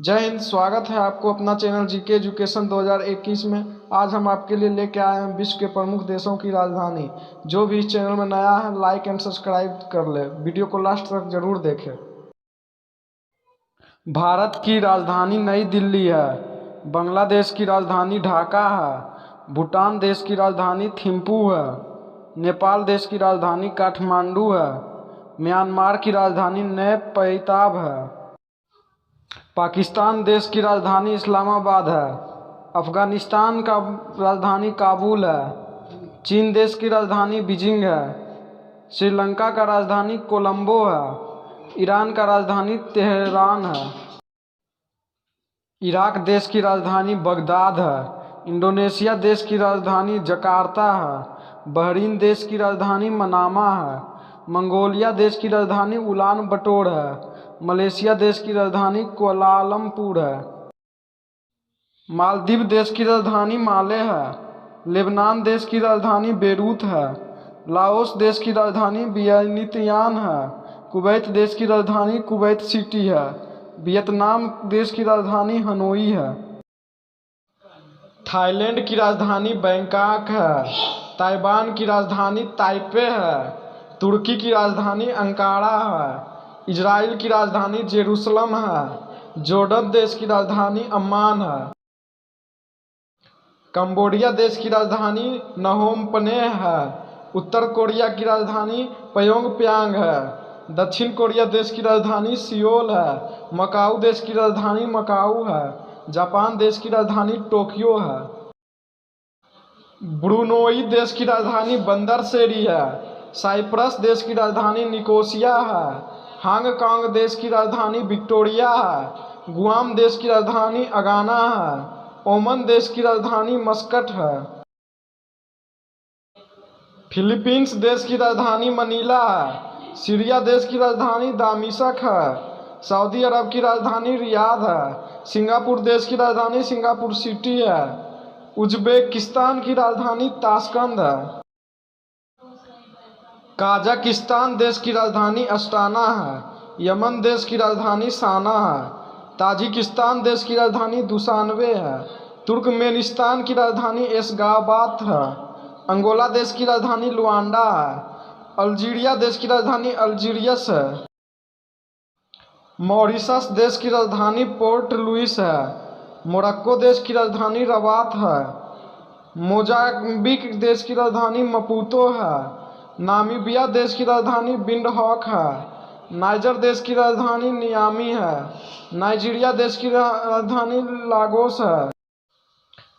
जय हिंद। स्वागत है आपको अपना चैनल जीके एजुकेशन 2021 में। आज हम आपके लिए लेके आए हैं विश्व के प्रमुख देशों की राजधानी। जो भी इस चैनल में नया है लाइक एंड सब्सक्राइब कर ले। वीडियो को लास्ट तक जरूर देखें। भारत की राजधानी नई दिल्ली है। बांग्लादेश की राजधानी ढाका है। भूटान देश की राजधानी थिम्पू है। नेपाल देश की राजधानी काठमांडू है। म्यांमार की राजधानी नैपैताब है। पाकिस्तान देश की राजधानी इस्लामाबाद है। अफगानिस्तान का राजधानी काबुल है। चीन देश की राजधानी बीजिंग है। श्रीलंका का राजधानी कोलंबो है। ईरान का राजधानी तेहरान है। इराक देश की राजधानी बगदाद है। इंडोनेशिया देश की राजधानी जकार्ता है। बहरीन देश की राजधानी मनामा है। मंगोलिया देश की राजधानी उलान बटोर है। मलेशिया देश की राजधानी कुआलालंपुर है। मालदीव देश की राजधानी माले है। लेबनान देश की राजधानी बेरूत है। लाओस देश की राजधानी वियनतियान है। कुवैत देश की राजधानी कुवैत सिटी है। वियतनाम देश की राजधानी हनोई है। थाईलैंड की राजधानी बैंकॉक है। ताइवान की राजधानी ताइपे है। तुर्की की राजधानी अंकारा है। इजराइल की राजधानी जेरूसलम है। जॉर्डन देश की राजधानी अम्मान है। कंबोडिया देश की राजधानी नहोम पनेह है। उत्तर कोरिया की राजधानी प्योंगयांग है। दक्षिण कोरिया देश की राजधानी सियोल है। मकाऊ देश की राजधानी मकाऊ है। जापान देश की राजधानी टोक्यो है। ब्रुनोई देश की राजधानी बंदर सेरी है। साइप्रस देश की राजधानी निकोसिया है। हांगकांग देश की राजधानी विक्टोरिया है। गुआम देश की राजधानी अगाना है। ओमान देश की राजधानी मस्कट है। फिलीपींस देश की राजधानी मनीला है। सीरिया देश की राजधानी दामिश्क है। सऊदी अरब की राजधानी रियाद है। सिंगापुर देश की राजधानी सिंगापुर सिटी है। उज्बेकिस्तान की राजधानी ताशकंद है। काजाकिस्तान देश की राजधानी अस्ताना है। यमन देश की राजधानी साना है। ताजिकिस्तान देश की राजधानी दुशानबे है। तुर्कमेनिस्तान की राजधानी एशगाबाद है। अंगोला देश की राजधानी लुआंडा है। अल्जीरिया देश की राजधानी अल्जीरियस है। मॉरिशस देश की राजधानी पोर्ट लुइस है। मोरक्को देश की राजधानी रबात है। मोजाम्बिक देश की राजधानी मपूतो है। नामीबिया देश की राजधानी विंडहॉक है। नाइजर देश की राजधानी नियामी है। नाइजीरिया देश की राजधानी लागोस है।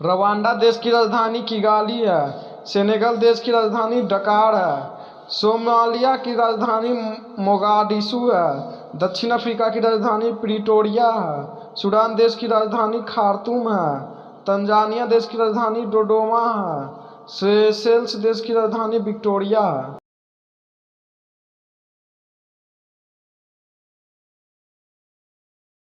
रवांडा देश की राजधानी किगाली है। सेनेगल देश की राजधानी डकार है। सोमालिया की राजधानी मोगाडिशु है। दक्षिण अफ्रीका की राजधानी प्रिटोरिया है। सूडान देश की राजधानी खार्तूम है। तंजानिया देश की राजधानी डोडोमा है। सेशेल्स देश की राजधानी विक्टोरिया है।